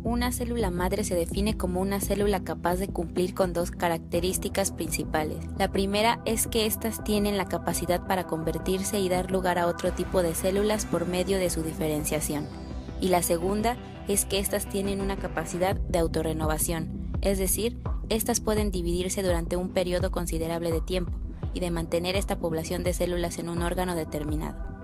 Una célula madre se define como una célula capaz de cumplir con dos características principales. La primera es que éstas tienen la capacidad para convertirse y dar lugar a otro tipo de células por medio de su diferenciación. Y la segunda es que éstas tienen una capacidad de autorrenovación, es decir, éstas pueden dividirse durante un periodo considerable de tiempo y de mantener esta población de células en un órgano determinado.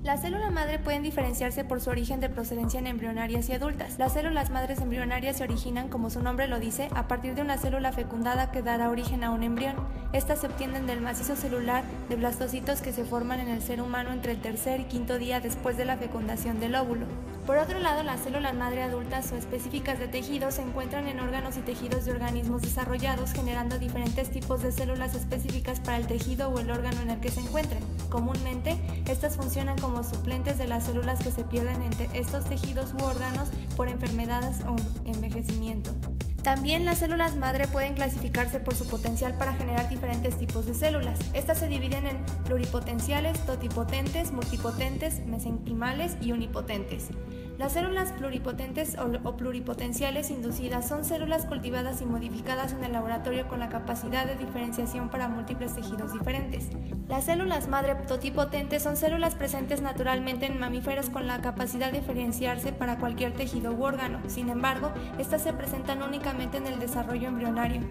Las células madre pueden diferenciarse por su origen de procedencia en embrionarias y adultas. Las células madres embrionarias se originan, como su nombre lo dice, a partir de una célula fecundada que dará origen a un embrión. Estas se obtienen del macizo celular de blastocitos que se forman en el ser humano entre el tercer y quinto día después de la fecundación del óvulo. Por otro lado, las células madre adultas o específicas de tejidos se encuentran en órganos y tejidos de organismos desarrollados, generando diferentes tipos de células específicas para el tejido o el órgano en el que se encuentren. Comúnmente, estas funcionan como suplentes de las células que se pierden en estos tejidos u órganos por enfermedades o envejecimiento. También las células madre pueden clasificarse por su potencial para generar diferentes tipos de células. Estas se dividen en pluripotenciales, totipotentes, multipotentes, mesenquimales y unipotentes. Las células pluripotentes o pluripotenciales inducidas son células cultivadas y modificadas en el laboratorio con la capacidad de diferenciación para múltiples tejidos diferentes. Las células madre totipotentes son células presentes naturalmente en mamíferos con la capacidad de diferenciarse para cualquier tejido u órgano. Sin embargo, estas se presentan únicamente en el desarrollo embrionario.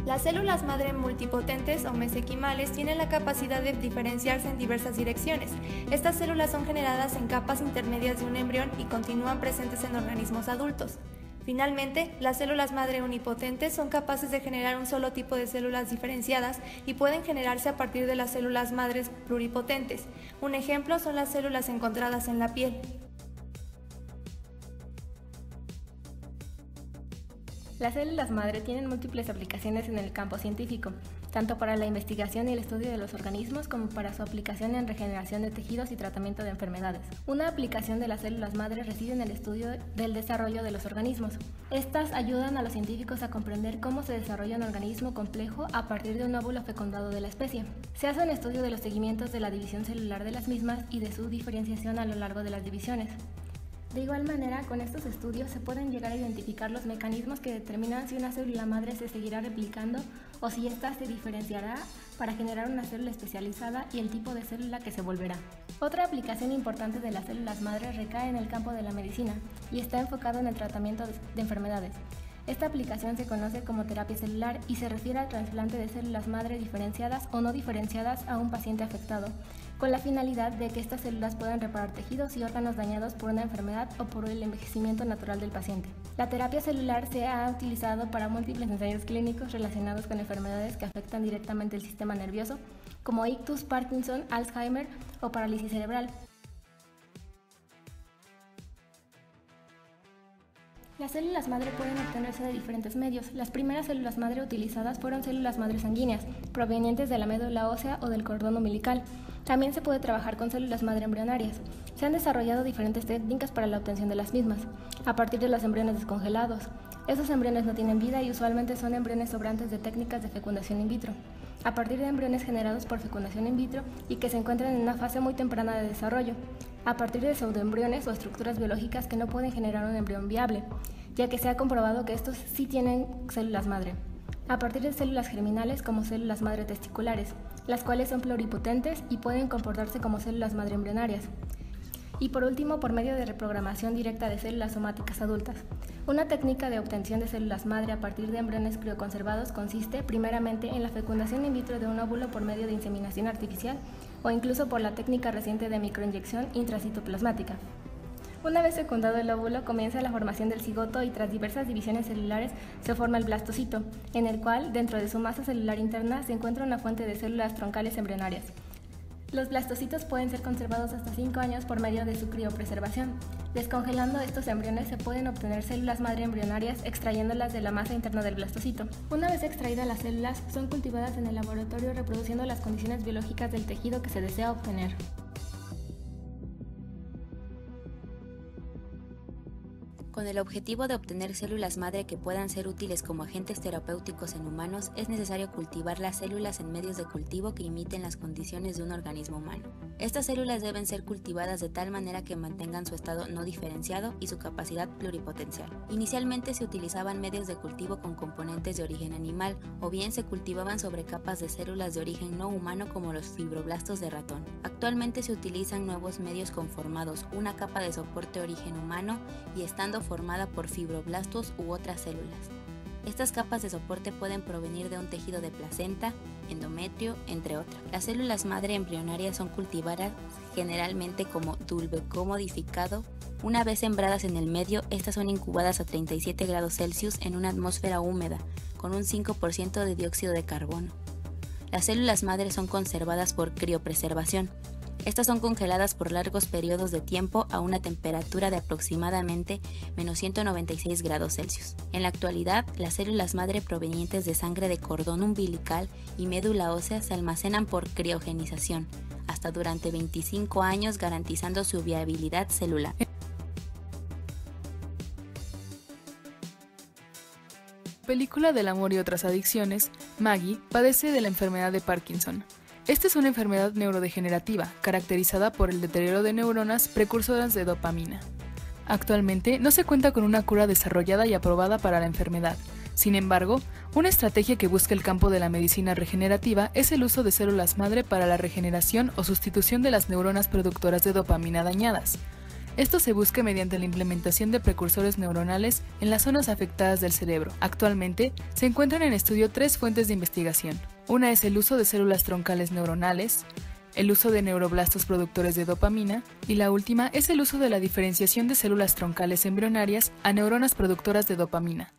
Las células madre multipotentes o mesenquimales tienen la capacidad de diferenciarse en diversas direcciones. Estas células son generadas en capas intermedias de un embrión y continúan presentes en organismos adultos. Finalmente, las células madre unipotentes son capaces de generar un solo tipo de células diferenciadas y pueden generarse a partir de las células madres pluripotentes. Un ejemplo son las células encontradas en la piel. Las células madre tienen múltiples aplicaciones en el campo científico, tanto para la investigación y el estudio de los organismos como para su aplicación en regeneración de tejidos y tratamiento de enfermedades. Una aplicación de las células madre reside en el estudio del desarrollo de los organismos. Estas ayudan a los científicos a comprender cómo se desarrolla un organismo complejo a partir de un óvulo fecundado de la especie. Se hace un estudio de los seguimientos de la división celular de las mismas y de su diferenciación a lo largo de las divisiones. De igual manera, con estos estudios se pueden llegar a identificar los mecanismos que determinan si una célula madre se seguirá replicando o si ésta se diferenciará para generar una célula especializada y el tipo de célula que se volverá. Otra aplicación importante de las células madre recae en el campo de la medicina y está enfocado en el tratamiento de enfermedades. Esta aplicación se conoce como terapia celular y se refiere al trasplante de células madre diferenciadas o no diferenciadas a un paciente afectado, con la finalidad de que estas células puedan reparar tejidos y órganos dañados por una enfermedad o por el envejecimiento natural del paciente. La terapia celular se ha utilizado para múltiples ensayos clínicos relacionados con enfermedades que afectan directamente el sistema nervioso, como ictus, Parkinson, Alzheimer o parálisis cerebral. Las células madre pueden obtenerse de diferentes medios. Las primeras células madre utilizadas fueron células madre sanguíneas, provenientes de la médula ósea o del cordón umbilical. También se puede trabajar con células madre embrionarias. Se han desarrollado diferentes técnicas para la obtención de las mismas, a partir de los embriones descongelados. Esos embriones no tienen vida y usualmente son embriones sobrantes de técnicas de fecundación in vitro, a partir de embriones generados por fecundación in vitro y que se encuentran en una fase muy temprana de desarrollo, a partir de pseudoembriones o estructuras biológicas que no pueden generar un embrión viable, ya que se ha comprobado que estos sí tienen células madre, a partir de células germinales como células madre testiculares, las cuales son pluripotentes y pueden comportarse como células madre embrionarias. Y por último, por medio de reprogramación directa de células somáticas adultas. Una técnica de obtención de células madre a partir de embriones crioconservados consiste primeramente en la fecundación in vitro de un óvulo por medio de inseminación artificial o incluso por la técnica reciente de microinyección intracitoplasmática. Una vez fecundado el óvulo, comienza la formación del cigoto y tras diversas divisiones celulares se forma el blastocito, en el cual, dentro de su masa celular interna, se encuentra una fuente de células troncales embrionarias. Los blastocitos pueden ser conservados hasta 5 años por medio de su criopreservación. Descongelando estos embriones se pueden obtener células madre embrionarias extrayéndolas de la masa interna del blastocito. Una vez extraídas las células, son cultivadas en el laboratorio reproduciendo las condiciones biológicas del tejido que se desea obtener. Con el objetivo de obtener células madre que puedan ser útiles como agentes terapéuticos en humanos, es necesario cultivar las células en medios de cultivo que imiten las condiciones de un organismo humano. Estas células deben ser cultivadas de tal manera que mantengan su estado no diferenciado y su capacidad pluripotencial. Inicialmente se utilizaban medios de cultivo con componentes de origen animal, o bien se cultivaban sobre capas de células de origen no humano como los fibroblastos de ratón. Actualmente se utilizan nuevos medios conformados, una capa de soporte de origen humano y estando formada por fibroblastos u otras células. Estas capas de soporte pueden provenir de un tejido de placenta, endometrio, entre otras. Las células madre embrionarias son cultivadas generalmente como dulbeco modificado. Una vez sembradas en el medio, estas son incubadas a 37 grados Celsius en una atmósfera húmeda, con un 5% de dióxido de carbono. Las células madre son conservadas por criopreservación. Estas son congeladas por largos periodos de tiempo a una temperatura de aproximadamente menos 196 grados Celsius. En la actualidad, las células madre provenientes de sangre de cordón umbilical y médula ósea se almacenan por criogenización, hasta durante 25 años garantizando su viabilidad celular. Película del amor y otras adicciones, Maggie padece de la enfermedad de Parkinson. Esta es una enfermedad neurodegenerativa, caracterizada por el deterioro de neuronas precursoras de dopamina. Actualmente no se cuenta con una cura desarrollada y aprobada para la enfermedad. Sin embargo, una estrategia que busca el campo de la medicina regenerativa es el uso de células madre para la regeneración o sustitución de las neuronas productoras de dopamina dañadas. Esto se busca mediante la implementación de precursores neuronales en las zonas afectadas del cerebro. Actualmente, se encuentran en estudio 3 fuentes de investigación. Una es el uso de células troncales neuronales, el uso de neuroblastos productores de dopamina, y la última es el uso de la diferenciación de células troncales embrionarias a neuronas productoras de dopamina.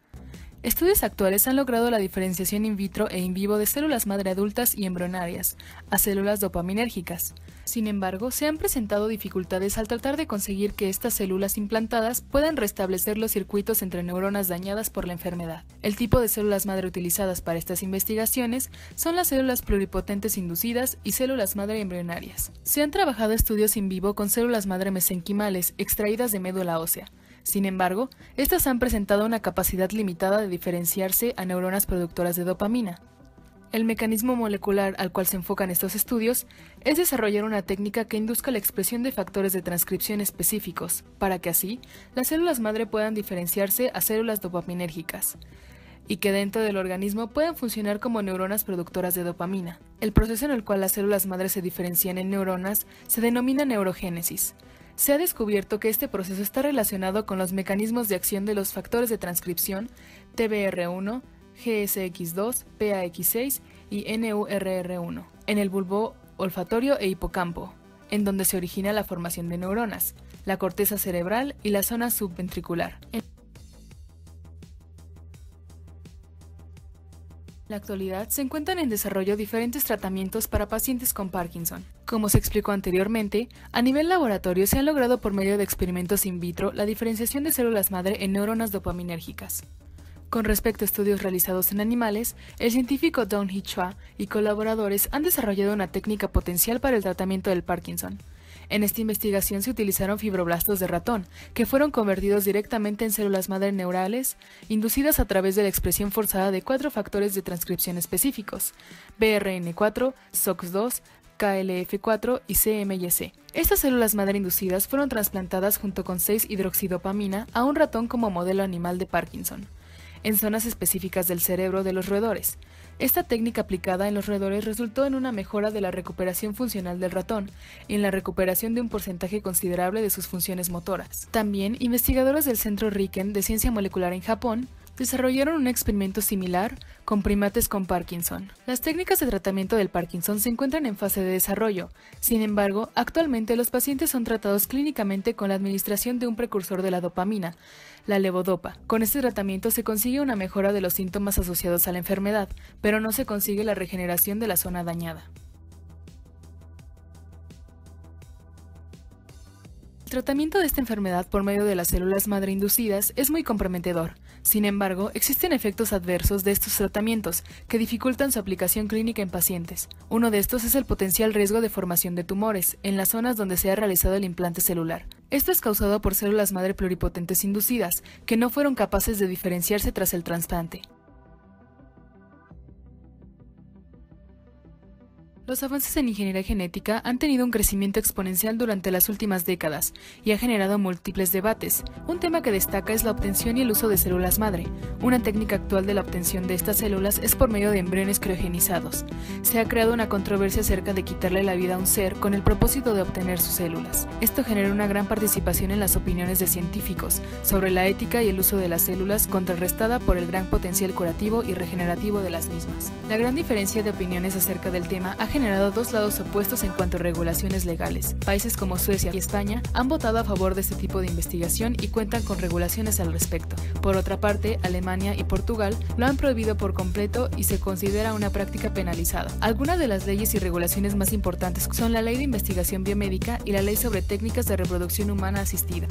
Estudios actuales han logrado la diferenciación in vitro e in vivo de células madre adultas y embrionarias a células dopaminérgicas. Sin embargo, se han presentado dificultades al tratar de conseguir que estas células implantadas puedan restablecer los circuitos entre neuronas dañadas por la enfermedad. El tipo de células madre utilizadas para estas investigaciones son las células pluripotentes inducidas y células madre embrionarias. Se han trabajado estudios in vivo con células madre mesenquimales extraídas de médula ósea. Sin embargo, estas han presentado una capacidad limitada de diferenciarse a neuronas productoras de dopamina. El mecanismo molecular al cual se enfocan estos estudios es desarrollar una técnica que induzca la expresión de factores de transcripción específicos, para que así las células madre puedan diferenciarse a células dopaminérgicas, y que dentro del organismo puedan funcionar como neuronas productoras de dopamina. El proceso en el cual las células madre se diferencian en neuronas se denomina neurogénesis. Se ha descubierto que este proceso está relacionado con los mecanismos de acción de los factores de transcripción TBR1, GSX2, PAX6 y NURR1 en el bulbo olfatorio e hipocampo, en donde se origina la formación de neuronas, la corteza cerebral y la zona subventricular. En la actualidad se encuentran en desarrollo diferentes tratamientos para pacientes con Parkinson. Como se explicó anteriormente, a nivel laboratorio se ha logrado por medio de experimentos in vitro la diferenciación de células madre en neuronas dopaminérgicas. Con respecto a estudios realizados en animales, el científico Dong-Hee Chua y colaboradores han desarrollado una técnica potencial para el tratamiento del Parkinson. En esta investigación se utilizaron fibroblastos de ratón, que fueron convertidos directamente en células madre neurales, inducidas a través de la expresión forzada de 4 factores de transcripción específicos, BRN4, SOX2, KLF4 y CMYC. Estas células madre inducidas fueron trasplantadas junto con 6-hidroxidopamina a un ratón como modelo animal de Parkinson, en zonas específicas del cerebro de los roedores. Esta técnica aplicada en los roedores resultó en una mejora de la recuperación funcional del ratón y en la recuperación de un porcentaje considerable de sus funciones motoras. También, investigadores del Centro Riken de Ciencia Molecular en Japón desarrollaron un experimento similar con primates con Parkinson. Las técnicas de tratamiento del Parkinson se encuentran en fase de desarrollo. Sin embargo, actualmente los pacientes son tratados clínicamente con la administración de un precursor de la dopamina, la levodopa. Con este tratamiento se consigue una mejora de los síntomas asociados a la enfermedad, pero no se consigue la regeneración de la zona dañada. El tratamiento de esta enfermedad por medio de las células madre inducidas es muy comprometedor. Sin embargo, existen efectos adversos de estos tratamientos que dificultan su aplicación clínica en pacientes. Uno de estos es el potencial riesgo de formación de tumores en las zonas donde se ha realizado el implante celular. Esto es causado por células madre pluripotentes inducidas, que no fueron capaces de diferenciarse tras el trasplante. Los avances en ingeniería genética han tenido un crecimiento exponencial durante las últimas décadas y ha generado múltiples debates. Un tema que destaca es la obtención y el uso de células madre. Una técnica actual de la obtención de estas células es por medio de embriones criogenizados. Se ha creado una controversia acerca de quitarle la vida a un ser con el propósito de obtener sus células. Esto genera una gran participación en las opiniones de científicos sobre la ética y el uso de las células, contrarrestada por el gran potencial curativo y regenerativo de las mismas. La gran diferencia de opiniones acerca del tema ha generado dos lados opuestos en cuanto a regulaciones legales. Países como Suecia y España han votado a favor de este tipo de investigación y cuentan con regulaciones al respecto. Por otra parte, Alemania y Portugal lo han prohibido por completo y se considera una práctica penalizada. Algunas de las leyes y regulaciones más importantes son la Ley de Investigación Biomédica y la Ley sobre Técnicas de Reproducción Humana Asistida.